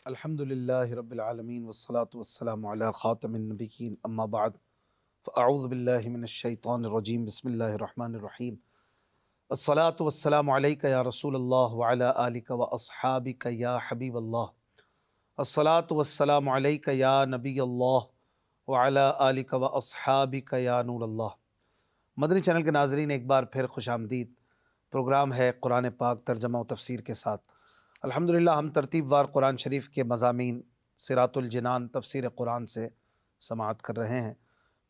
الحمد للہ رب العالمین والصلاة والسلام علی خاتم النبیین اما بعد فاعوذ باللہ من الشیطان الرجیم بسم اللہ الرحمن الرحیم الصلاة والسلام علیک یا رسول اللہ وعلی آلک واصحابک یا حبیب اللہ الصلاة والسلام علیک یا نبی اللہ وعلی آلک واصحابک یا نور اللہ۔ مدنی چینل کے ناظرین، ایک بار پھر خوش آمدید۔ پروگرام ہے قرآن پاک ترجمہ و تفسیر کے ساتھ۔ الحمدللہ ہم ترتیب وار قرآن شریف کے مضامین صراط الجنان تفسیر قرآن سے سماعت کر رہے ہیں۔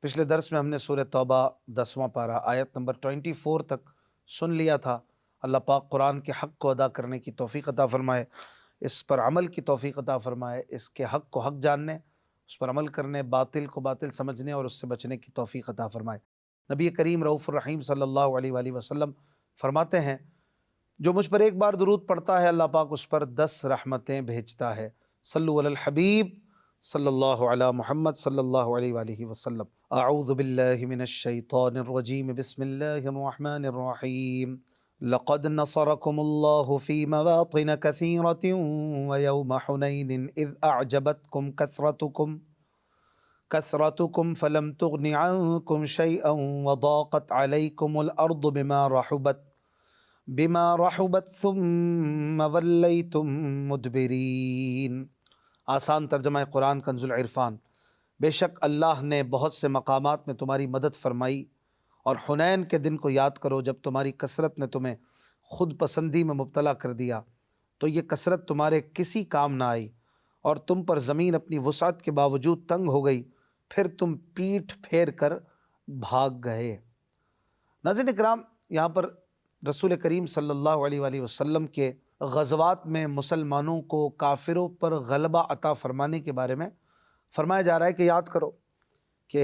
پچھلے درس میں ہم نے سورہ توبہ 10واں پارہ آیت نمبر 24 تک سن لیا تھا۔ اللہ پاک قرآن کے حق کو ادا کرنے کی توفیق عطا فرمائے، اس پر عمل کی توفیق عطا فرمائے، اس کے حق کو حق جاننے، اس پر عمل کرنے، باطل کو باطل سمجھنے اور اس سے بچنے کی توفیق عطا فرمائے۔ نبی کریم رؤوف الرحیم صلی اللہ علیہ وآلہ وسلم فرماتے ہیں، جو مجھ پر ایک بار درود پڑھتا ہے اللہ پاک اس پر 10 رحمتیں بھیجتا ہے۔ صلو علی الحبیب صلی اللہ علی محمد صلی اللہ علیہ وآلہ وسلم۔ اعوذ باللہ من الشیطان الرجیم، بسم اللہ الرحمن الرحیم۔ لقد نصرکم اللہ فی مواطن کثیرۃ ویوم حنین اذ اعجبتکم کثرتکم فلم تغن عنکم شیئا وضاقت علیکم الارض بما رحبت ثم ولیتم مدبرین۔ آسان ترجمہ قرآن کنز العرفان۔ بے شک اللہ نے بہت سے مقامات میں تمہاری مدد فرمائی، اور حنین کے دن کو یاد کرو جب تمہاری کثرت نے تمہیں خود پسندی میں مبتلا کر دیا، تو یہ کثرت تمہارے کسی کام نہ آئی، اور تم پر زمین اپنی وسعت کے باوجود تنگ ہو گئی، پھر تم پیٹھ پھیر کر بھاگ گئے۔ ناظرین اکرام، یہاں پر رسول کریم صلی اللہ علیہ وآلہ وسلم کے غزوات میں مسلمانوں کو کافروں پر غلبہ عطا فرمانے کے بارے میں فرمایا جا رہا ہے کہ یاد کرو کہ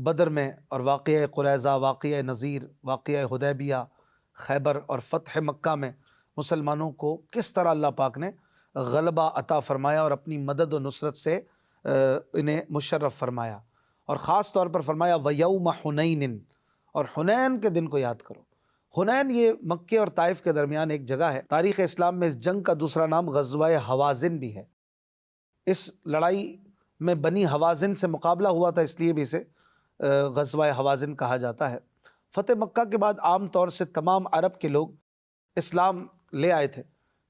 بدر میں اور واقعہ قریظہ، واقعہ نذیر، واقعہ حدیبیہ، خیبر اور فتح مکہ میں مسلمانوں کو کس طرح اللہ پاک نے غلبہ عطا فرمایا اور اپنی مدد و نصرت سے انہیں مشرف فرمایا، اور خاص طور پر فرمایا وَيَوْمَ حُنَيْنٍ، اور حنین کے دن کو یاد کرو۔ حنین یہ مکے اور طائف کے درمیان ایک جگہ ہے۔ تاریخ اسلام میں اس جنگ کا دوسرا نام غزوہ حوازن بھی ہے۔ اس لڑائی میں بنی حوازن سے مقابلہ ہوا تھا، اس لیے بھی اسے غزوہ حوازن کہا جاتا ہے۔ فتح مکہ کے بعد عام طور سے تمام عرب کے لوگ اسلام لے آئے تھے،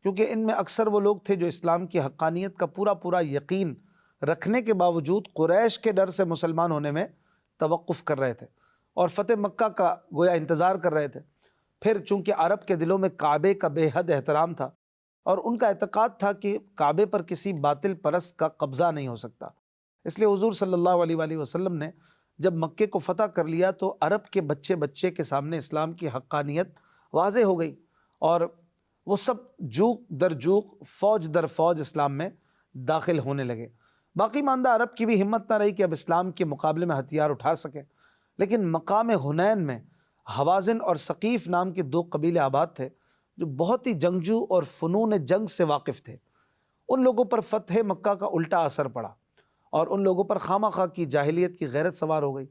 کیونکہ ان میں اکثر وہ لوگ تھے جو اسلام کی حقانیت کا پورا یقین رکھنے کے باوجود قریش کے ڈر سے مسلمان ہونے میں توقف کر رہے تھے اور فتح مکہ کا گویا انتظار کر رہے تھے۔ پھر چونکہ عرب کے دلوں میں کعبے کا بے حد احترام تھا، اور ان کا اعتقاد تھا کہ کعبے پر کسی باطل پرست کا قبضہ نہیں ہو سکتا، اس لیے حضور صلی اللہ علیہ وآلہ وسلم نے جب مکے کو فتح کر لیا تو عرب کے بچے کے سامنے اسلام کی حقانیت واضح ہو گئی، اور وہ سب جوق در جوق، فوج در فوج اسلام میں داخل ہونے لگے۔ باقی ماندہ عرب کی بھی ہمت نہ رہی کہ اب اسلام کے مقابلے میں ہتھیار اٹھا سکیں، لیکن مقام حنین میں حوازن اور ثقیف نام کے 2 قبیلے آباد تھے جو بہت ہی جنگجو اور فنون جنگ سے واقف تھے۔ ان لوگوں پر فتح مکہ کا الٹا اثر پڑا، اور ان لوگوں پر خواہ مخواہ کی جاہلیت کی غیرت سوار ہو گئی،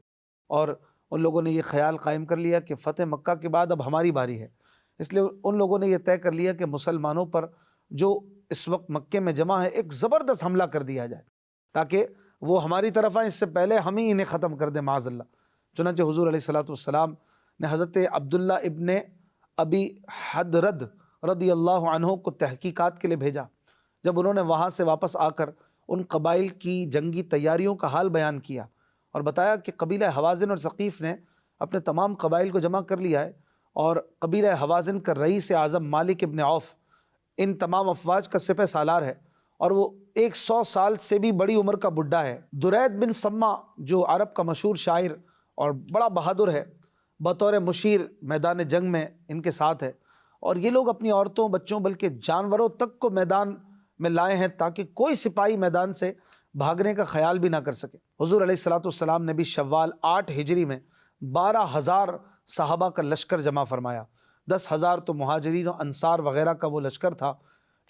اور ان لوگوں نے یہ خیال قائم کر لیا کہ فتح مکہ کے بعد اب ہماری باری ہے۔ اس لیے ان لوگوں نے یہ طے کر لیا کہ مسلمانوں پر جو اس وقت مکے میں جمع ہے ایک زبردست حملہ کر دیا جائے، تاکہ وہ ہماری طرف آئیں، اس سے پہلے ہم ہی انہیں ختم کر دیں معاذ اللہ۔ چنانچہ حضور علیہ الصلوۃ نے حضرت عبداللہ ابن ابی حدرد رضی اللہ عنہ کو تحقیقات کے لیے بھیجا۔ جب انہوں نے وہاں سے واپس آ کر ان قبائل کی جنگی تیاریوں کا حال بیان کیا اور بتایا کہ قبیلہ حوازن اور ثقیف نے اپنے تمام قبائل کو جمع کر لیا ہے، اور قبیلہ حوازن کا رئیس اعظم مالک ابن عوف ان تمام افواج کا سپہ سالار ہے، اور وہ 100 سال سے بھی بڑی عمر کا بڈھا ہے۔ درید بن سما جو عرب کا مشہور شاعر اور بڑا بہادر ہے، بطور مشیر میدان جنگ میں ان کے ساتھ ہے، اور یہ لوگ اپنی عورتوں، بچوں، بلکہ جانوروں تک کو میدان میں لائے ہیں تاکہ کوئی سپاہی میدان سے بھاگنے کا خیال بھی نہ کر سکے۔ حضور علیہ السلام نے بھی شوال 8 ہجری میں 12,000 صحابہ کا لشکر جمع فرمایا۔ 10,000 تو مہاجرین و انصار وغیرہ کا وہ لشکر تھا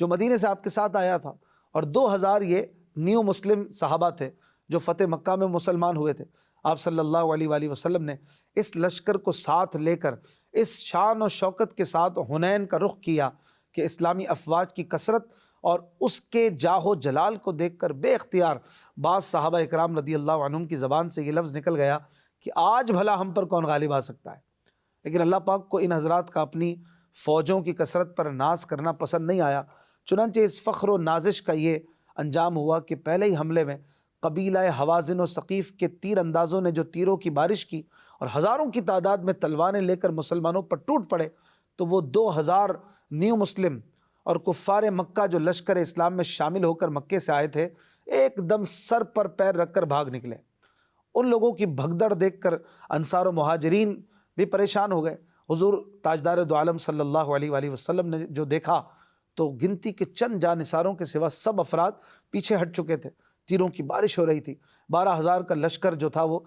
جو مدینے سے آپ کے ساتھ آیا تھا، اور 2,000 یہ نیو مسلم صحابہ تھے جو فتح مکہ میں مسلمان ہوئے تھے۔ آپ صلی اللہ علیہ وآلہ وسلم نے اس لشکر کو ساتھ لے کر اس شان و شوکت کے ساتھ حنین کا رخ کیا کہ اسلامی افواج کی کثرت اور اس کے جاہ و جلال کو دیکھ کر بے اختیار بعض صحابہ اکرام رضی اللہ عنہم کی زبان سے یہ لفظ نکل گیا کہ آج بھلا ہم پر کون غالب آ سکتا ہے۔ لیکن اللہ پاک کو ان حضرات کا اپنی فوجوں کی کثرت پر ناز کرنا پسند نہیں آیا، چنانچہ اس فخر و نازش کا یہ انجام ہوا کہ پہلے ہی حملے میں قبیلہ حوازن و ثقیف کے تیر اندازوں نے جو تیروں کی بارش کی اور ہزاروں کی تعداد میں تلواریں لے کر مسلمانوں پر ٹوٹ پڑے، تو وہ 2000 نیو مسلم اور کفار مکہ جو لشکر اسلام میں شامل ہو کر مکے سے آئے تھے، ایک دم سر پر پیر رکھ کر بھاگ نکلے۔ ان لوگوں کی بھگدڑ دیکھ کر انصار و مہاجرین بھی پریشان ہو گئے۔ حضور تاجدار دو عالم صلی اللہ علیہ وآلہ وسلم نے جو دیکھا تو گنتی کے چند جانثاروں کے سوا سب افراد پیچھے ہٹ چکے تھے، تیروں کی بارش ہو رہی تھی، 12,000 کا لشکر جو تھا وہ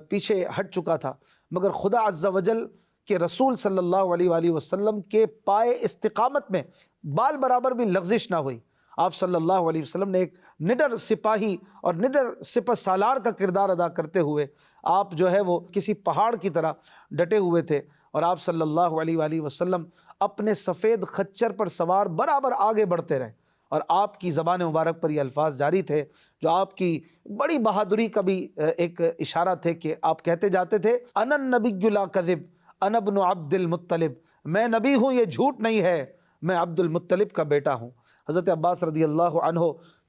پیچھے ہٹ چکا تھا، مگر خدا عز و جل کہ رسول صلی اللہ علیہ وآلہ وسلم کے پائے استقامت میں بال برابر بھی لغزش نہ ہوئی۔ آپ صلی اللہ علیہ وسلم نے ایک نڈر سپاہی اور نڈر سپہ سالار کا کردار ادا کرتے ہوئے آپ جو ہے وہ کسی پہاڑ کی طرح ڈٹے ہوئے تھے، اور آپ صلی اللہ علیہ وآلہ وسلم اپنے سفید خچر پر سوار برابر آگے بڑھتے رہے، اور آپ کی زبان مبارک پر یہ الفاظ جاری تھے جو آپ کی بڑی بہادری کا بھی ایک اشارہ تھے کہ آپ کہتے جاتے تھے انا النبی لا کذب انا ابن عبد المطلب، میں نبی ہوں یہ جھوٹ نہیں ہے، میں عبد المطلب کا بیٹا ہوں۔ حضرت عباس رضی اللہ عنہ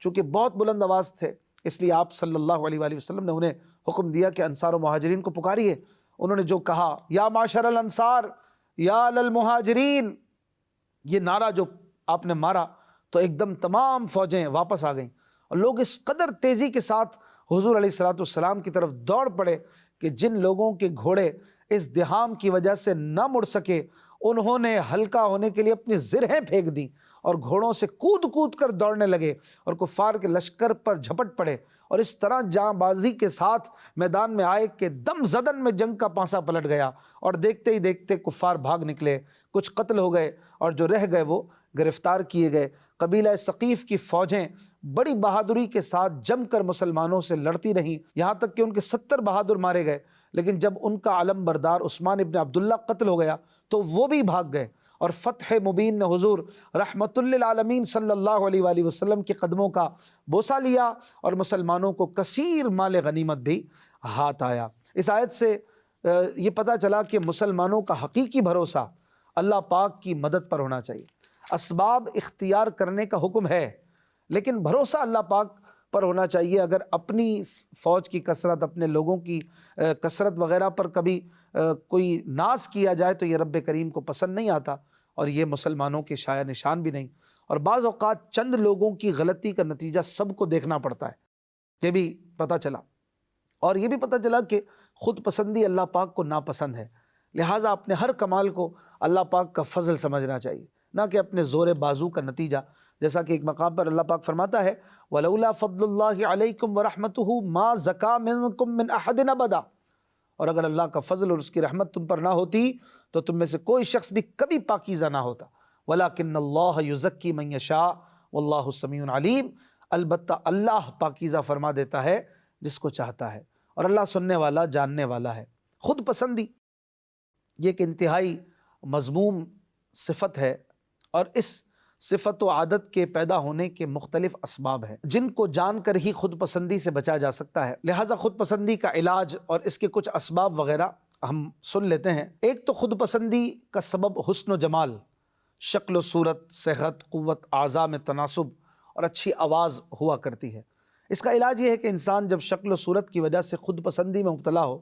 چونکہ بہت بلند آواز تھے، اس لیے آپ صلی اللہ علیہ وآلہ وسلم نے انہیں حکم دیا کہ انصار و مہاجرین کو پکاریے۔ انہوں نے جو کہا یا معاشر الانصار یا للمہاجرین، یہ نعرہ جو آپ نے مارا تو ایک دم تمام فوجیں واپس آ گئیں، اور لوگ اس قدر تیزی کے ساتھ حضور علیہ الصلوۃ والسلام کی طرف دوڑ پڑے کہ جن لوگوں کے گھوڑے اس دہام کی وجہ سے نہ مڑ سکے، انہوں نے ہلکا ہونے کے لیے اپنی زرہیں پھینک دیں اور گھوڑوں سے کود کود کر دوڑنے لگے اور کفار کے لشکر پر جھپٹ پڑے، اور اس طرح جاں بازی کے ساتھ میدان میں آئے کہ دم زدن میں جنگ کا پانسا پلٹ گیا، اور دیکھتے ہی دیکھتے کفار بھاگ نکلے، کچھ قتل ہو گئے اور جو رہ گئے وہ گرفتار کیے گئے۔ قبیلہ ثقیف کی فوجیں بڑی بہادری کے ساتھ جم کر مسلمانوں سے لڑتی رہیں، یہاں تک کہ ان کے 70 بہادر مارے گئے، لیکن جب ان کا علم بردار عثمان ابن عبداللہ قتل ہو گیا تو وہ بھی بھاگ گئے، اور فتح مبین نے حضور رحمت للعالمین صلی اللہ علیہ وآلہ وسلم کے قدموں کا بوسہ لیا، اور مسلمانوں کو کثیر مال غنیمت بھی ہاتھ آیا۔ اس آیت سے یہ پتہ چلا کہ مسلمانوں کا حقیقی بھروسہ اللہ پاک کی مدد پر ہونا چاہیے۔ اسباب اختیار کرنے کا حکم ہے، لیکن بھروسہ اللہ پاک پر ہونا چاہیے۔ اگر اپنی فوج کی کثرت، اپنے لوگوں کی کثرت وغیرہ پر کبھی کوئی ناز کیا جائے تو یہ رب کریم کو پسند نہیں آتا، اور یہ مسلمانوں کے شایع نشان بھی نہیں، اور بعض اوقات چند لوگوں کی غلطی کا نتیجہ سب کو دیکھنا پڑتا ہے، یہ بھی پتہ چلا۔ اور یہ بھی پتہ چلا کہ خود پسندی اللہ پاک کو ناپسند ہے، لہٰذا اپنے ہر کمال کو اللہ پاک کا فضل سمجھنا چاہیے، نہ کہ اپنے زور بازو کا نتیجہ۔ جیسا کہ ایک مقام پر اللہ پاک فرماتا ہے وَلَوْلَا فَضْلُ اللَّهِ عَلَيْكُمْ وَرَحْمَتُهُ مَا زَكَى مِنْكُمْ مِنْ أَحَدٍ أَبَدًا، اور اگر اللہ کا فضل اور اس کی رحمت تم پر نہ ہوتی تو تم میں سے کوئی شخص بھی کبھی پاکیزہ نہ ہوتا۔ وَلَكِنَّ اللَّهَ يُزَكِّي مَن يَشَاءُ وَاللَّهُ سَمِيعٌ عَلِيمٌ، البتہ اللہ پاکیزہ فرما دیتا ہے جس کو چاہتا ہے، اور اللہ سننے والا جاننے والا ہے۔ خود پسندی یہ ایک انتہائی مذموم صفت ہے، اور اس صفت و عادت کے پیدا ہونے کے مختلف اسباب ہیں جن کو جان کر ہی خود پسندی سے بچا جا سکتا ہے۔ لہٰذا خود پسندی کا علاج اور اس کے کچھ اسباب وغیرہ ہم سن لیتے ہیں۔ ایک تو خود پسندی کا سبب حسن و جمال، شکل و صورت، صحت، قوت، اعضاء میں تناسب اور اچھی آواز ہوا کرتی ہے۔ اس کا علاج یہ ہے کہ انسان جب شکل و صورت کی وجہ سے خود پسندی میں مبتلا ہو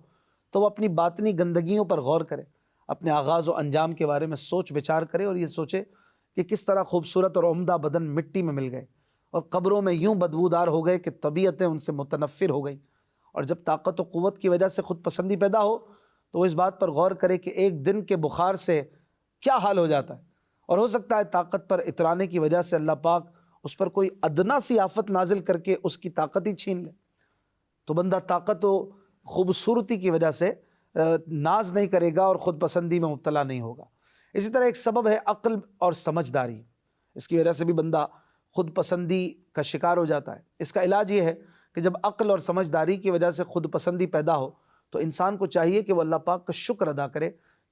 تو وہ اپنی باطنی گندگیوں پر غور کرے، اپنے آغاز و انجام کے بارے میں سوچ بچار کرے، اور یہ سوچے کہ کس طرح خوبصورت اور عمدہ بدن مٹی میں مل گئے اور قبروں میں یوں بدبودار ہو گئے کہ طبیعتیں ان سے متنفر ہو گئیں، اور جب طاقت و قوت کی وجہ سے خود پسندی پیدا ہو تو وہ اس بات پر غور کرے کہ ایک دن کے بخار سے کیا حال ہو جاتا ہے، اور ہو سکتا ہے طاقت پر اترانے کی وجہ سے اللہ پاک اس پر کوئی ادنا سی آفت نازل کر کے اس کی طاقت ہی چھین لے، تو بندہ طاقت و خوبصورتی کی وجہ سے ناز نہیں کرے گا اور خود پسندی میں مبتلا نہیں ہوگا۔ اسی طرح ایک سبب ہے عقل اور سمجھداری، اس کی وجہ سے بھی بندہ خود پسندی کا شکار ہو جاتا ہے۔ اس کا علاج یہ ہے کہ جب عقل اور سمجھداری کی وجہ سے خود پسندی پیدا ہو تو انسان کو چاہیے کہ وہ اللہ پاک کا شکر ادا کرے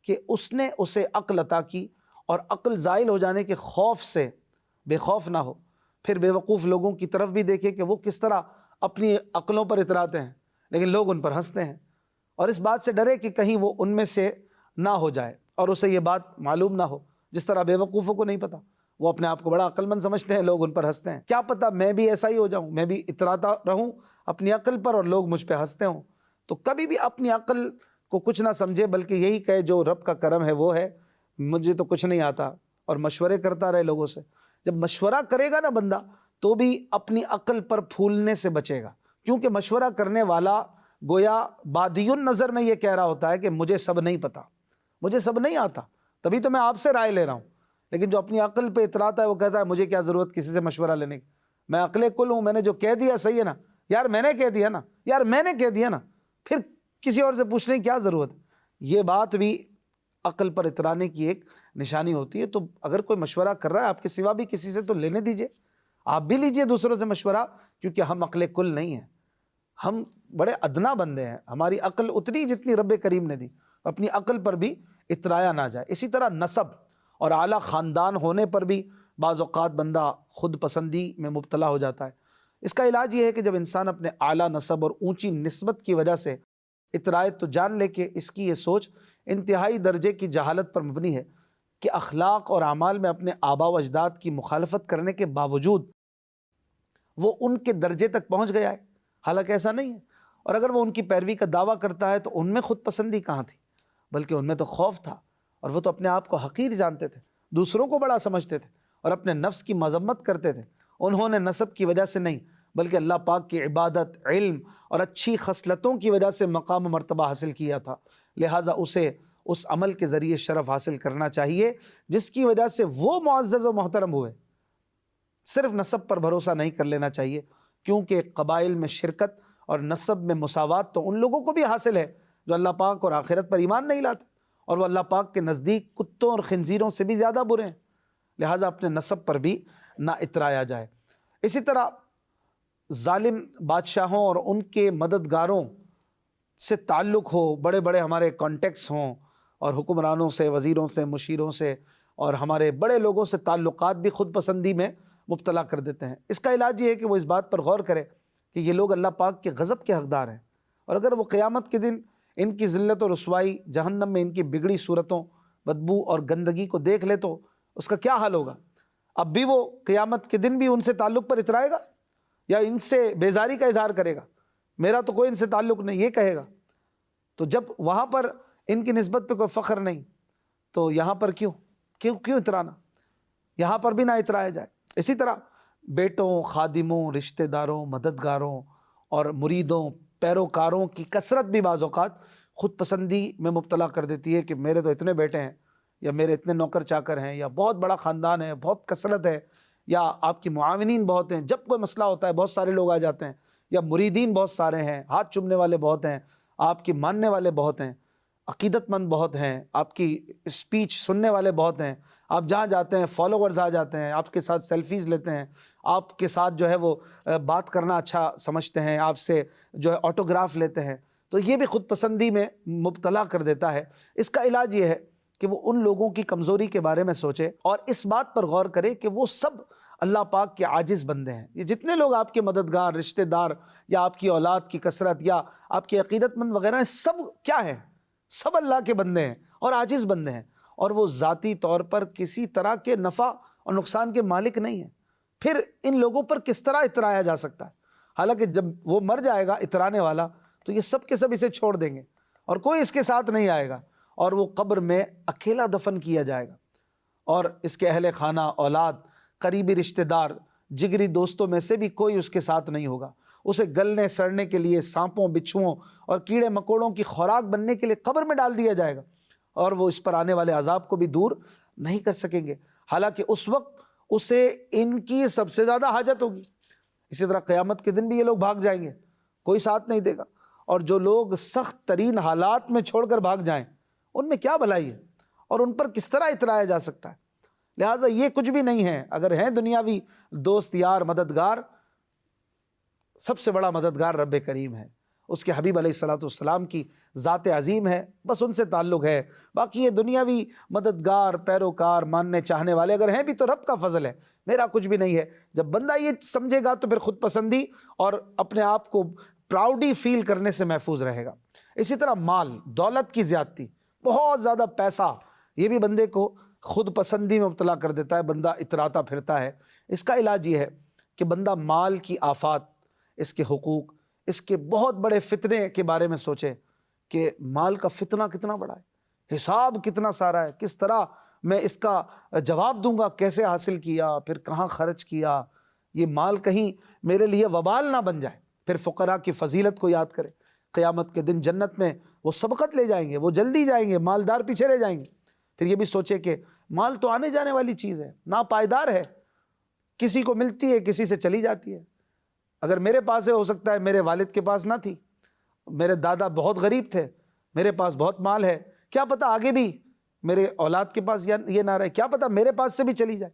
کہ اس نے اسے عقل عطا کی، اور عقل زائل ہو جانے کے خوف سے بے خوف نہ ہو، پھر بیوقوف لوگوں کی طرف بھی دیکھیں کہ وہ کس طرح اپنی عقلوں پر اتراتے ہیں لیکن لوگ ان پر ہنستے ہیں، اور اس بات سے ڈرے کہ کہیں وہ ان میں سے نہ ہو جائے اور اسے یہ بات معلوم نہ ہو، جس طرح بیوقوفوں کو نہیں پتہ، وہ اپنے آپ کو بڑا عقل مند سمجھتے ہیں، لوگ ان پر ہنستے ہیں، کیا پتہ میں بھی ایسا ہی ہو جاؤں، میں بھی اتراتا رہوں اپنی عقل پر اور لوگ مجھ پہ ہنستے ہوں۔ تو کبھی بھی اپنی عقل کو کچھ نہ سمجھے، بلکہ یہی کہے جو رب کا کرم ہے وہ ہے، مجھے تو کچھ نہیں آتا، اور مشورے کرتا رہے لوگوں سے۔ جب مشورہ کرے گا نا بندہ تو بھی اپنی عقل پر پھولنے سے بچے گا، کیونکہ مشورہ کرنے والا گویا بادی النظر میں یہ کہہ رہا ہوتا ہے کہ مجھے سب نہیں پتا، مجھے سب نہیں آتا، تبھی تو میں آپ سے رائے لے رہا ہوں۔ لیکن جو اپنی عقل پہ اتراتا ہے وہ کہتا ہے مجھے کیا ضرورت کسی سے مشورہ لینے کی، میں عقل کل ہوں، میں نے جو کہہ دیا صحیح ہے نا، یار میں نے کہہ دیا نا، یار میں نے کہہ دیا نا، پھر کسی اور سے پوچھنے کی کیا ضرورت ہے۔ یہ بات بھی عقل پر اترانے کی ایک نشانی ہوتی ہے۔ تو اگر کوئی مشورہ کر رہا ہے آپ کے سوا بھی کسی سے تو لینے دیجئے، آپ بھی لیجئے دوسروں سے مشورہ، کیونکہ ہم عقل کل نہیں ہیں، ہم بڑے ادنا بندے ہیں، ہماری عقل اتنی جتنی رب کریم نے دی، اپنی عقل پر بھی اترایا نہ جائے۔ اسی طرح نسب اور اعلیٰ خاندان ہونے پر بھی بعض اوقات بندہ خود پسندی میں مبتلا ہو جاتا ہے۔ اس کا علاج یہ ہے کہ جب انسان اپنے اعلیٰ نسب اور اونچی نسبت کی وجہ سے اترائے تو جان لے کہ اس کی یہ سوچ انتہائی درجے کی جہالت پر مبنی ہے کہ اخلاق اور اعمال میں اپنے آباء و اجداد کی مخالفت کرنے کے باوجود وہ ان کے درجے تک پہنچ گیا ہے، حالانکہ ایسا نہیں ہے۔ اور اگر وہ ان کی پیروی کا دعویٰ کرتا ہے تو ان میں خود پسندی کہاں تھی، بلکہ ان میں تو خوف تھا، اور وہ تو اپنے آپ کو حقیر جانتے تھے، دوسروں کو بڑا سمجھتے تھے اور اپنے نفس کی مذمت کرتے تھے۔ انہوں نے نسب کی وجہ سے نہیں بلکہ اللہ پاک کی عبادت، علم اور اچھی خصلتوں کی وجہ سے مقام و مرتبہ حاصل کیا تھا، لہٰذا اسے اس عمل کے ذریعے شرف حاصل کرنا چاہیے جس کی وجہ سے وہ معزز و محترم ہوئے۔ صرف نسب پر بھروسہ نہیں کر لینا چاہیے، کیونکہ قبائل میں شرکت اور نسب میں مساوات تو ان لوگوں کو بھی حاصل ہے جو اللہ پاک اور آخرت پر ایمان نہیں لاتے، اور وہ اللہ پاک کے نزدیک کتوں اور خنزیروں سے بھی زیادہ برے ہیں، لہٰذا اپنے نسب پر بھی نہ اترایا جائے۔ اسی طرح ظالم بادشاہوں اور ان کے مددگاروں سے تعلق ہو، بڑے بڑے ہمارے کانٹیکٹس ہوں، اور حکمرانوں سے، وزیروں سے، مشیروں سے اور ہمارے بڑے لوگوں سے تعلقات بھی خود پسندی میں مبتلا کر دیتے ہیں۔ اس کا علاج یہ ہے کہ وہ اس بات پر غور کرے کہ یہ لوگ اللہ پاک کے غضب کے حقدار ہیں، اور اگر وہ قیامت کے دن ان کی ذلت و رسوائی، جہنم میں ان کی بگڑی صورتوں، بدبو اور گندگی کو دیکھ لے تو اس کا کیا حال ہوگا؟ اب بھی وہ قیامت کے دن بھی ان سے تعلق پر اترائے گا یا ان سے بیزاری کا اظہار کرے گا؟ میرا تو کوئی ان سے تعلق نہیں، یہ کہے گا۔ تو جب وہاں پر ان کی نسبت پہ کوئی فخر نہیں تو یہاں پر کیوں اترانا؟ یہاں پر بھی نہ اترایا جائے۔ اسی طرح بیٹوں، خادموں، رشتہ داروں، مددگاروں اور مریدوں، پیروکاروں کی کثرت بھی بعض اوقات خود پسندی میں مبتلا کر دیتی ہے کہ میرے تو اتنے بیٹے ہیں، یا میرے اتنے نوکر چاکر ہیں، یا بہت بڑا خاندان ہے، بہت کثرت ہے، یا آپ کی معاونین بہت ہیں، جب کوئی مسئلہ ہوتا ہے بہت سارے لوگ آ جاتے ہیں، یا مریدین بہت سارے ہیں، ہاتھ چومنے والے بہت ہیں، آپ کی ماننے والے بہت ہیں، عقیدت مند بہت ہیں، آپ کی اسپیچ سننے والے بہت ہیں، آپ جہاں جاتے ہیں فالوورز آ جاتے ہیں، آپ کے ساتھ سیلفیز لیتے ہیں، آپ کے ساتھ جو ہے وہ بات کرنا اچھا سمجھتے ہیں، آپ سے جو ہے آٹوگراف لیتے ہیں، تو یہ بھی خود پسندی میں مبتلا کر دیتا ہے۔ اس کا علاج یہ ہے کہ وہ ان لوگوں کی کمزوری کے بارے میں سوچے اور اس بات پر غور کرے کہ وہ سب اللہ پاک کے عاجز بندے ہیں۔ یہ جتنے لوگ آپ کے مددگار، رشتہ دار، یا آپ کی اولاد کی کثرت، یا آپ کے عقیدت مند وغیرہ ہیں، سب کیا ہیں؟ سب اللہ کے بندے ہیں اور عاجز بندے ہیں، اور وہ ذاتی طور پر کسی طرح کے نفع اور نقصان کے مالک نہیں ہیں۔ پھر ان لوگوں پر کس طرح اترایا جا سکتا ہے؟ حالانکہ جب وہ مر جائے گا اترانے والا تو یہ سب کے سب اسے چھوڑ دیں گے اور کوئی اس کے ساتھ نہیں آئے گا، اور وہ قبر میں اکیلا دفن کیا جائے گا، اور اس کے اہل خانہ، اولاد، قریبی رشتہ دار، جگری دوستوں میں سے بھی کوئی اس کے ساتھ نہیں ہوگا۔ اسے گلنے سڑنے کے لیے سانپوں، بچھوؤں اور کیڑے مکوڑوں کی خوراک بننے کے لیے قبر میں ڈال دیا جائے گا، اور وہ اس پر آنے والے عذاب کو بھی دور نہیں کر سکیں گے، حالانکہ اس وقت اسے ان کی سب سے زیادہ حاجت ہوگی۔ اسی طرح قیامت کے دن بھی یہ لوگ بھاگ جائیں گے، کوئی ساتھ نہیں دے گا، اور جو لوگ سخت ترین حالات میں چھوڑ کر بھاگ جائیں ان میں کیا بھلائی ہے، اور ان پر کس طرح اترایا جا سکتا ہے؟ لہٰذا یہ کچھ بھی نہیں ہے۔ اگر ہیں دنیاوی دوست، یار، مددگار، سب سے بڑا مددگار رب کریم ہے، اس کے حبیب علیہ الصلوۃ والسلام کی ذات عظیم ہے، بس ان سے تعلق ہے۔ باقی یہ دنیاوی مددگار، پیروکار، ماننے چاہنے والے اگر ہیں بھی تو رب کا فضل ہے، میرا کچھ بھی نہیں ہے۔ جب بندہ یہ سمجھے گا تو پھر خود پسندی اور اپنے آپ کو پراؤڈی فیل کرنے سے محفوظ رہے گا۔ اسی طرح مال، دولت کی زیادتی، بہت زیادہ پیسہ، یہ بھی بندے کو خود پسندی میں مبتلا کر دیتا ہے، بندہ اتراتا پھرتا ہے۔ اس کا علاج یہ ہے کہ بندہ مال کی آفات، اس کے حقوق، اس کے بہت بڑے فتنے کے بارے میں سوچے کہ مال کا فتنہ کتنا بڑا ہے، حساب کتنا سارا ہے، کس طرح میں اس کا جواب دوں گا، کیسے حاصل کیا، پھر کہاں خرچ کیا، یہ مال کہیں میرے لیے وبال نہ بن جائے۔ پھر فقراء کی فضیلت کو یاد کرے، قیامت کے دن جنت میں وہ سبقت لے جائیں گے، وہ جلدی جائیں گے، مالدار پیچھے رہ جائیں گے۔ پھر یہ بھی سوچے کہ مال تو آنے جانے والی چیز ہے، ناپائیدار ہے، کسی کو ملتی ہے، کسی سے چلی جاتی ہے۔ اگر میرے پاس ہے، ہو سکتا ہے میرے والد کے پاس نہ تھی، میرے دادا بہت غریب تھے، میرے پاس بہت مال ہے، کیا پتہ آگے بھی میرے اولاد کے پاس یہ نہ رہے، کیا پتہ میرے پاس سے بھی چلی جائے۔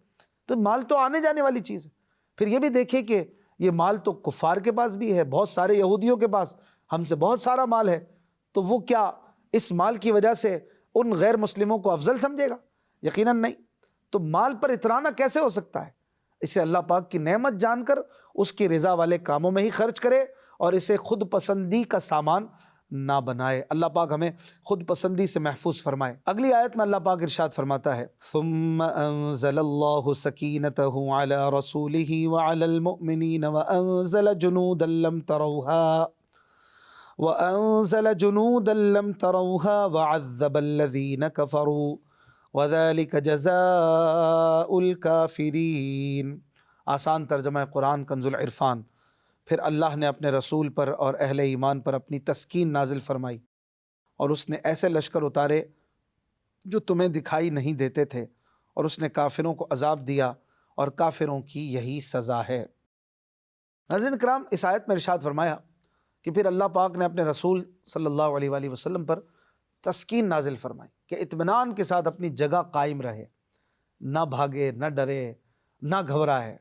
تو مال تو آنے جانے والی چیز ہے۔ پھر یہ بھی دیکھیں کہ یہ مال تو کفار کے پاس بھی ہے، بہت سارے یہودیوں کے پاس ہم سے بہت سارا مال ہے، تو وہ کیا اس مال کی وجہ سے ان غیر مسلموں کو افضل سمجھے گا؟ یقیناً نہیں۔ تو مال پر اترانا کیسے ہو سکتا ہے؟ اسے اللہ پاک کی نعمت جان کر اس کی رضا والے کاموں میں ہی خرچ کرے اور اسے خود پسندی کا سامان نہ بنائے۔ اللہ پاک ہمیں خود پسندی سے محفوظ فرمائے۔ اگلی آیت میں اللہ پاک ارشاد فرماتا ہے، ثم انزل اللہ سکینتہ علی رسولہ وعلی المؤمنین وانزل جنودا لم تروها وعذب الذین کفروا وذلک جزاء الکافرین۔ آسان ترجمہ قرآن کنز العرفان۔ پھر اللہ نے اپنے رسول پر اور اہل ایمان پر اپنی تسکین نازل فرمائی، اور اس نے ایسے لشکر اتارے جو تمہیں دکھائی نہیں دیتے تھے، اور اس نے کافروں کو عذاب دیا، اور کافروں کی یہی سزا ہے۔ ناظرین کرام، اس آیت میں ارشاد فرمایا کہ پھر اللہ پاک نے اپنے رسول صلی اللہ علیہ وآلہ وسلم پر تسکین نازل فرمائی کہ اطمینان کے ساتھ اپنی جگہ قائم رہے، نہ بھاگے، نہ ڈرے، نہ گھبرائے۔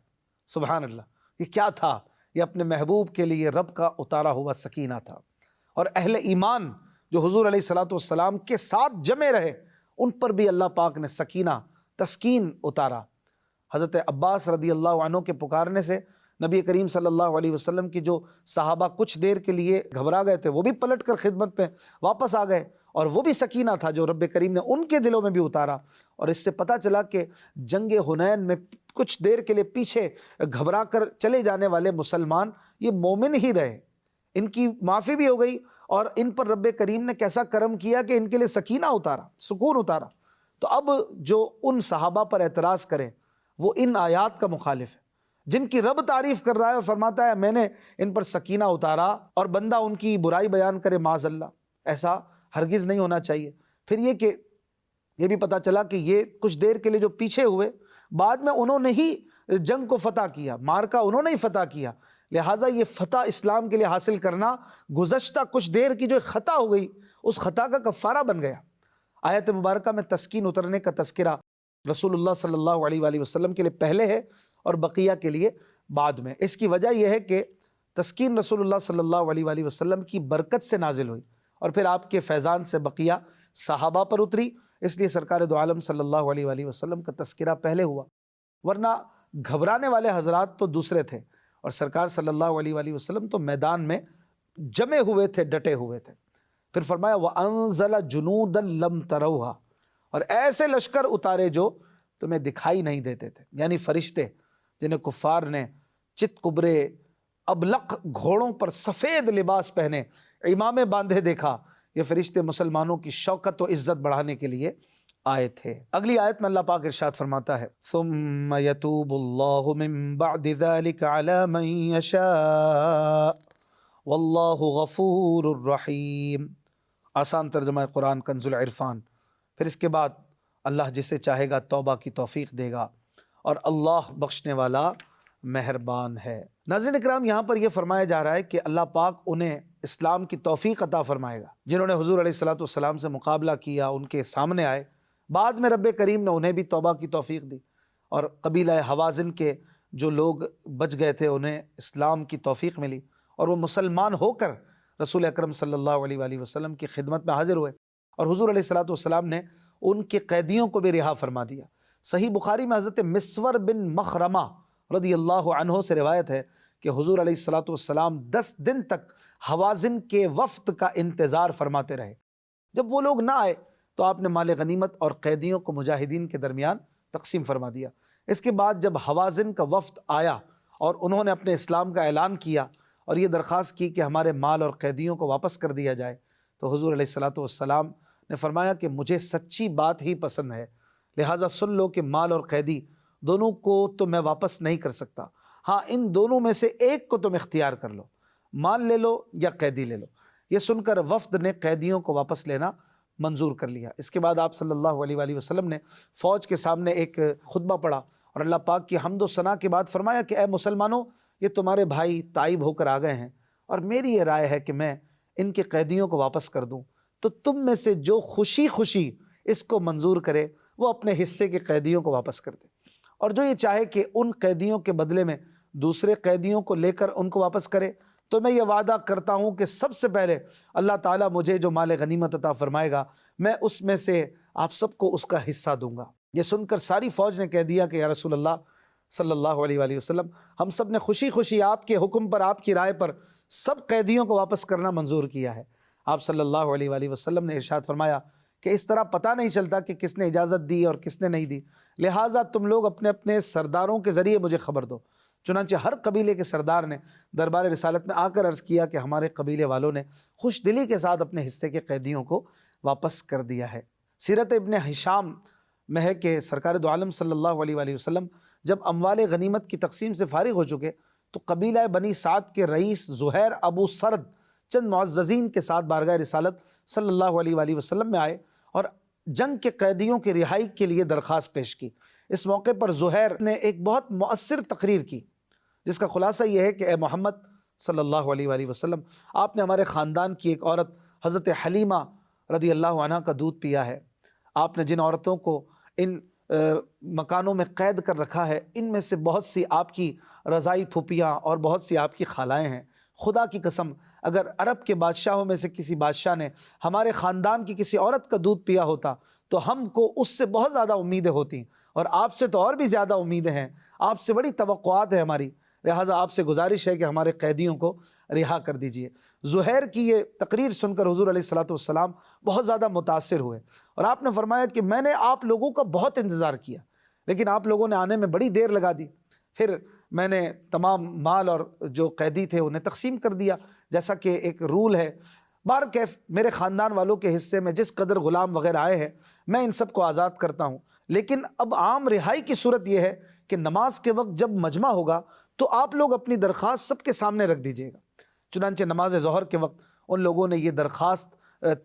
سبحان اللہ، یہ کیا تھا؟ یہ اپنے محبوب کے لیے رب کا اتارا ہوا سکینہ تھا۔ اور اہل ایمان جو حضور علیہ الصلوۃ والسلام کے ساتھ جمے رہے، ان پر بھی اللہ پاک نے سکینہ، تسکین اتارا۔ حضرت عباس رضی اللہ عنہ کے پکارنے سے نبی کریم صلی اللہ علیہ وسلم کی جو صحابہ کچھ دیر کے لیے گھبرا گئے تھے، وہ بھی پلٹ کر خدمت میں واپس آ گئے، اور وہ بھی سکینہ تھا جو رب کریم نے ان کے دلوں میں بھی اتارا۔ اور اس سے پتہ چلا کہ جنگ حنین میں کچھ دیر کے لیے پیچھے گھبرا کر چلے جانے والے مسلمان یہ مومن ہی رہے، ان کی معافی بھی ہو گئی، اور ان پر رب کریم نے کیسا کرم کیا کہ ان کے لیے سکینہ اتارا، سکون اتارا۔ تو اب جو ان صحابہ پر اعتراض کرے وہ ان آیات کا مخالف ہے، جن کی رب تعریف کر رہا ہے اور فرماتا ہے میں نے ان پر سکینہ اتارا، اور بندہ ان کی برائی بیان کرے، معاذ اللہ، ایسا ہرگز نہیں ہونا چاہیے۔ پھر یہ کہ یہ بھی پتہ چلا کہ یہ کچھ دیر کے لیے جو پیچھے ہوئے، بعد میں انہوں نے ہی جنگ کو فتح کیا، مارکا انہوں نے ہی فتح کیا، لہٰذا یہ فتح اسلام کے لیے حاصل کرنا گزشتہ کچھ دیر کی جو خطا ہو گئی، اس خطا کا کفارہ بن گیا۔ آیت مبارکہ میں تسکین اترنے کا تذکرہ رسول اللہ صلی اللہ علیہ وآلہ وسلم کے لیے پہلے ہے اور بقیہ کے لیے بعد میں۔ اس کی وجہ یہ ہے کہ تسکین رسول اللہ صلی اللہ علیہ وآلہ وسلم کی برکت سے نازل ہوئی، اور پھر آپ کے فیضان سے بقیہ صحابہ پر اتری، اس لیے سرکار دو عالم صلی اللہ علیہ وآلہ وسلم کا تذکرہ پہلے ہوا، ورنہ گھبرانے والے حضرات تو دوسرے تھے، اور سرکار صلی اللہ علیہ وآلہ وسلم تو میدان میں جمے ہوئے تھے، ڈٹے ہوئے تھے۔ پھر فرمایا وَأَنزَلَ جُنُودًا لَمْ تَرَوْهَا، اور ایسے لشکر اتارے جو تمہیں دکھائی نہیں دیتے تھے، یعنی فرشتے جنہیں کفار نے چت کبرے ابلق گھوڑوں پر سفید لباس پہنے امامے باندھے دیکھا، یہ فرشتے مسلمانوں کی شوکت و عزت بڑھانے کے لیے آئے تھے۔ اگلی آیت میں اللہ پاک ارشاد فرماتا ہے ثم يتوب اللہ من بعد ذلك على من يشاء واللہ غفور الرحیم۔ آسان ترجمہ قرآن کنز العرفان۔ پھر اس کے بعد اللہ جسے چاہے گا توبہ کی توفیق دے گا، اور اللہ بخشنے والا مہربان ہے۔ ناظرین اکرام، یہاں پر یہ فرمایا جا رہا ہے کہ اللہ پاک انہیں اسلام کی توفیق عطا فرمائے گا جنہوں نے حضور علیہ الصلوۃ والسلام سے مقابلہ کیا، ان کے سامنے آئے، بعد میں رب کریم نے انہیں بھی توبہ کی توفیق دی، اور قبیلہ حوازن کے جو لوگ بچ گئے تھے انہیں اسلام کی توفیق ملی، اور وہ مسلمان ہو کر رسول اکرم صلی اللہ علیہ وآلہ وسلم کی خدمت میں حاضر ہوئے اور حضور علیہ الصلوۃ والسلام نے ان کے قیدیوں کو بھی رہا فرما دیا۔ صحیح بخاری میں حضرت مسور بن مخرمہ رضی اللہ عنہ سے روایت ہے کہ حضور علیہ الصلوۃ والسلام 10 دن تک حوازن کے وفد کا انتظار فرماتے رہے۔ جب وہ لوگ نہ آئے تو آپ نے مال غنیمت اور قیدیوں کو مجاہدین کے درمیان تقسیم فرما دیا۔ اس کے بعد جب حوازن کا وفد آیا اور انہوں نے اپنے اسلام کا اعلان کیا اور یہ درخواست کی کہ ہمارے مال اور قیدیوں کو واپس کر دیا جائے، تو حضور علیہ الصلوۃ والسلام نے فرمایا کہ مجھے سچی بات ہی پسند ہے، لہٰذا سن لو کہ مال اور قیدی دونوں کو تو میں واپس نہیں کر سکتا، ہاں ان دونوں میں سے ایک کو تم اختیار کر لو، مال لے لو یا قیدی لے لو۔ یہ سن کر وفد نے قیدیوں کو واپس لینا منظور کر لیا۔ اس کے بعد آپ صلی اللہ علیہ وآلہ وسلم نے فوج کے سامنے ایک خطبہ پڑھا اور اللہ پاک کی حمد و ثنا کے بعد فرمایا کہ اے مسلمانوں، یہ تمہارے بھائی تائب ہو کر آ گئے ہیں اور میری یہ رائے ہے کہ میں ان کے قیدیوں کو واپس کر دوں، تو تم میں سے جو خوشی خوشی اس کو منظور کرے وہ اپنے حصے کے قیدیوں کو واپس کر دے، اور جو یہ چاہے کہ ان قیدیوں کے بدلے میں دوسرے قیدیوں کو لے کر ان کو واپس کرے، تو میں یہ وعدہ کرتا ہوں کہ سب سے پہلے اللہ تعالیٰ مجھے جو مال غنیمت عطا فرمائے گا میں اس میں سے آپ سب کو اس کا حصہ دوں گا۔ یہ سن کر ساری فوج نے کہہ دیا کہ یا رسول اللہ صلی اللہ علیہ وآلہ وسلم، ہم سب نے خوشی خوشی آپ کے حکم پر، آپ کی رائے پر سب قیدیوں کو واپس کرنا منظور کیا ہے۔ آپ صلی اللہ علیہ وآلہ وسلم نے ارشاد فرمایا کہ اس طرح پتہ نہیں چلتا کہ کس نے اجازت دی اور کس نے نہیں دی، لہٰذا تم لوگ اپنے اپنے سرداروں کے ذریعے مجھے خبر دو۔ چنانچہ ہر قبیلے کے سردار نے دربار رسالت میں آ کر عرض کیا کہ ہمارے قبیلے والوں نے خوش دلی کے ساتھ اپنے حصے کے قیدیوں کو واپس کر دیا ہے۔ سیرت ابن ہشام میں ہے کہ سرکار دو عالم صلی اللہ علیہ وآلہ وسلم جب اموال غنیمت کی تقسیم سے فارغ ہو چکے تو قبیلہ بنی سعد کے رئیس زہیر ابو سرد چند معززین کے ساتھ بارگاہ رسالت صلی اللہ علیہ وآلہ وسلم میں آئے اور جنگ کے قیدیوں کی رہائی کے لیے درخواست پیش کی۔ اس موقع پر زہیر نے ایک بہت مؤثر تقریر کی جس کا خلاصہ یہ ہے کہ اے محمد صلی اللہ علیہ وآلہ وسلم، آپ نے ہمارے خاندان کی ایک عورت حضرت حلیمہ رضی اللہ عنہ کا دودھ پیا ہے۔ آپ نے جن عورتوں کو ان مکانوں میں قید کر رکھا ہے ان میں سے بہت سی آپ کی رضائی پھوپھیاں اور بہت سی آپ کی خالائیں ہیں۔ خدا کی قسم اگر عرب کے بادشاہوں میں سے کسی بادشاہ نے ہمارے خاندان کی کسی عورت کا دودھ پیا ہوتا تو ہم کو اس سے بہت زیادہ امیدیں ہوتی، اور آپ سے تو اور بھی زیادہ امیدیں ہیں، آپ سے بڑی توقعات ہیں ہماری، لہٰذا آپ سے گزارش ہے کہ ہمارے قیدیوں کو رہا کر دیجئے۔ زہیر کی یہ تقریر سن کر حضور علیہ الصلوۃ والسلام بہت زیادہ متاثر ہوئے اور آپ نے فرمایا کہ میں نے آپ لوگوں کا بہت انتظار کیا لیکن آپ لوگوں نے آنے میں بڑی دیر لگا دی۔ پھر میں نے تمام مال اور جو قیدی تھے انہیں تقسیم کر دیا جیسا کہ ایک رول ہے۔ بہرکیف میرے خاندان والوں کے حصے میں جس قدر غلام وغیرہ آئے ہیں میں ان سب کو آزاد کرتا ہوں، لیکن اب عام رہائی کی صورت یہ ہے کہ نماز کے وقت جب مجمع ہوگا تو آپ لوگ اپنی درخواست سب کے سامنے رکھ دیجیے گا۔ چنانچہ نماز ظہر کے وقت ان لوگوں نے یہ درخواست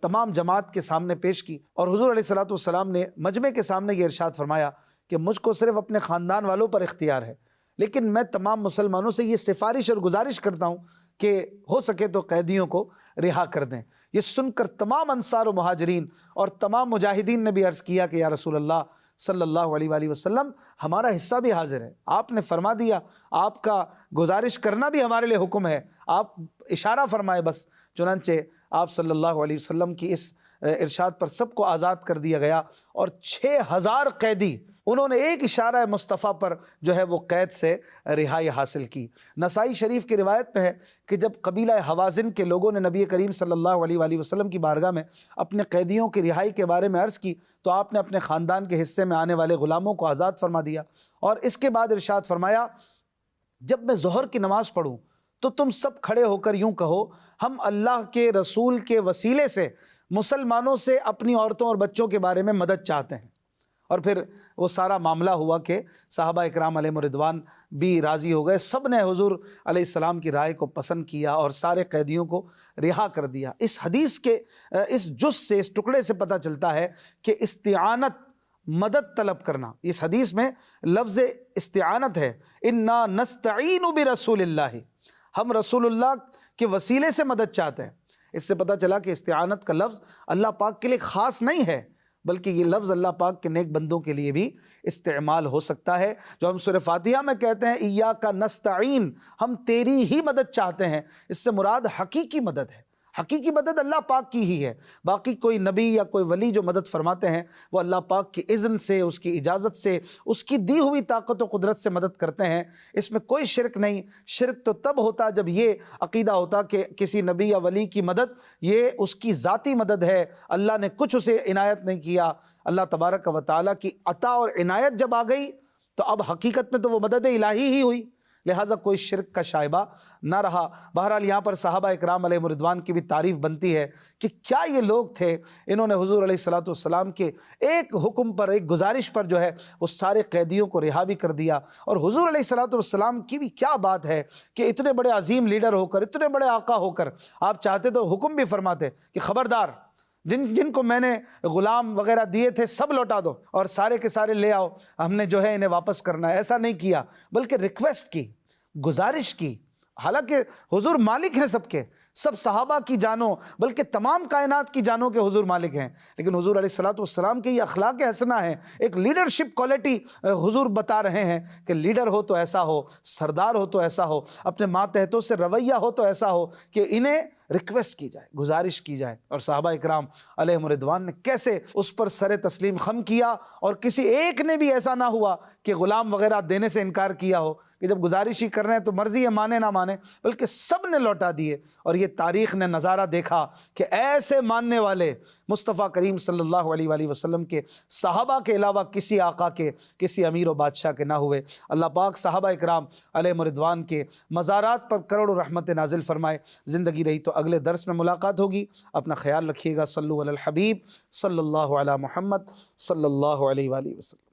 تمام جماعت کے سامنے پیش کی اور حضور علیہ الصلوۃ والسلام نے مجمع کے سامنے یہ ارشاد فرمایا کہ مجھ کو صرف اپنے خاندان والوں پر اختیار ہے، لیکن میں تمام مسلمانوں سے یہ سفارش اور گزارش کرتا ہوں کہ ہو سکے تو قیدیوں کو رہا کر دیں۔ یہ سن کر تمام انصار و مہاجرین اور تمام مجاہدین نے بھی عرض کیا کہ یا رسول اللہ صلی اللہ علیہ وآلہ وسلم، ہمارا حصہ بھی حاضر ہے، آپ نے فرما دیا، آپ کا گزارش کرنا بھی ہمارے لیے حکم ہے، آپ اشارہ فرمائے بس۔ چنانچہ آپ صلی اللہ علیہ وسلم کی اس ارشاد پر سب کو آزاد کر دیا گیا اور 6000 قیدی انہوں نے ایک اشارہ مصطفیٰ پر جو ہے وہ قید سے رہائی حاصل کی۔ نسائی شریف کی روایت میں ہے کہ جب قبیلہ حوازن کے لوگوں نے نبی کریم صلی اللہ علیہ وآلہ وسلم کی بارگاہ میں اپنے قیدیوں کی رہائی کے بارے میں عرض کی تو آپ نے اپنے خاندان کے حصے میں آنے والے غلاموں کو آزاد فرما دیا، اور اس کے بعد ارشاد فرمایا جب میں ظہر کی نماز پڑھوں تو تم سب کھڑے ہو کر یوں کہو ہم اللہ کے رسول کے وسیلے سے مسلمانوں سے اپنی عورتوں اور بچوں کے بارے میں مدد چاہتے ہیں۔ اور پھر وہ سارا معاملہ ہوا کہ صحابہ اکرام علیہم رضوان بھی راضی ہو گئے، سب نے حضور علیہ السلام کی رائے کو پسند کیا اور سارے قیدیوں کو رہا کر دیا۔ اس حدیث کے اس جز سے، اس ٹکڑے سے پتہ چلتا ہے کہ استعانت، مدد طلب کرنا، اس حدیث میں لفظ استعانت ہے، انا نستعین برسول اللہ، ہم رسول اللہ کے وسیلے سے مدد چاہتے ہیں۔ اس سے پتہ چلا کہ استعانت کا لفظ اللہ پاک کے لیے خاص نہیں ہے، بلکہ یہ لفظ اللہ پاک کے نیک بندوں کے لیے بھی استعمال ہو سکتا ہے۔ جو ہم سورہ فاتحہ میں کہتے ہیں ایاک نستعین، ہم تیری ہی مدد چاہتے ہیں، اس سے مراد حقیقی مدد ہے۔ حقیقی مدد اللہ پاک کی ہی ہے، باقی کوئی نبی یا کوئی ولی جو مدد فرماتے ہیں وہ اللہ پاک کی اذن سے، اس کی اجازت سے، اس کی دی ہوئی طاقت و قدرت سے مدد کرتے ہیں۔ اس میں کوئی شرک نہیں۔ شرک تو تب ہوتا جب یہ عقیدہ ہوتا کہ کسی نبی یا ولی کی مدد یہ اس کی ذاتی مدد ہے، اللہ نے کچھ اسے عنایت نہیں کیا۔ اللہ تبارک و تعالیٰ کی عطا اور عنایت جب آ گئی تو اب حقیقت میں تو وہ مدد الہی ہی ہوئی، لہٰذا کوئی شرک کا شائبہ نہ رہا۔ بہرحال یہاں پر صحابہ اکرام علیہم رضوان کی بھی تعریف بنتی ہے کہ کیا یہ لوگ تھے، انہوں نے حضور علیہ الصلوۃ والسلام کے ایک حکم پر، ایک گزارش پر جو ہے وہ سارے قیدیوں کو رہا بھی کر دیا۔ اور حضور علیہ الصلوۃ والسلام کی بھی کیا بات ہے کہ اتنے بڑے عظیم لیڈر ہو کر، اتنے بڑے آقا ہو کر آپ چاہتے تو حکم بھی فرماتے کہ خبردار جن کو میں نے غلام وغیرہ دیے تھے سب لوٹا دو اور سارے کے سارے لے آؤ، ہم نے جو ہے انہیں واپس کرنا ہے۔ ایسا نہیں کیا، بلکہ ریکویسٹ کی، گزارش کی۔ حالانکہ حضور مالک ہیں سب کے، سب صحابہ کی جانوں بلکہ تمام کائنات کی جانوں کے حضور مالک ہیں، لیکن حضور علیہ الصلوۃ والسلام کے یہ اخلاق حسنہ ہیں، ایک لیڈرشپ کوالٹی حضور بتا رہے ہیں کہ لیڈر ہو تو ایسا ہو، سردار ہو تو ایسا ہو، اپنے ماتحتوں سے رویہ ہو تو ایسا ہو کہ انہیں ریکویسٹ کی جائے، گزارش کی جائے۔ اور صحابہ اکرام علیہم رضوان نے کیسے اس پر سر تسلیم خم کیا، اور کسی ایک نے بھی ایسا نہ ہوا کہ غلام وغیرہ دینے سے انکار کیا ہو کہ جب گزارش ہی کر رہے ہیں تو مرضی ہے مانے نہ مانے، بلکہ سب نے لوٹا دیے۔ اور یہ تاریخ نے نظارہ دیکھا کہ ایسے ماننے والے مصطفیٰ کریم صلی اللہ علیہ وآلہ وسلم کے صحابہ کے علاوہ کسی آقا کے، کسی امیر و بادشاہ کے نہ ہوئے۔ اللہ پاک صحابہ اکرام علیہم رضوان کے مزارات پر کروڑوں رحمت نازل فرمائے۔ زندگی رہی تو اگلے درس میں ملاقات ہوگی۔ اپنا خیال رکھیے گا۔ صلو علی الحبیب صلی اللہ علی محمد صلی اللہ علیہ وآلہ وسلم۔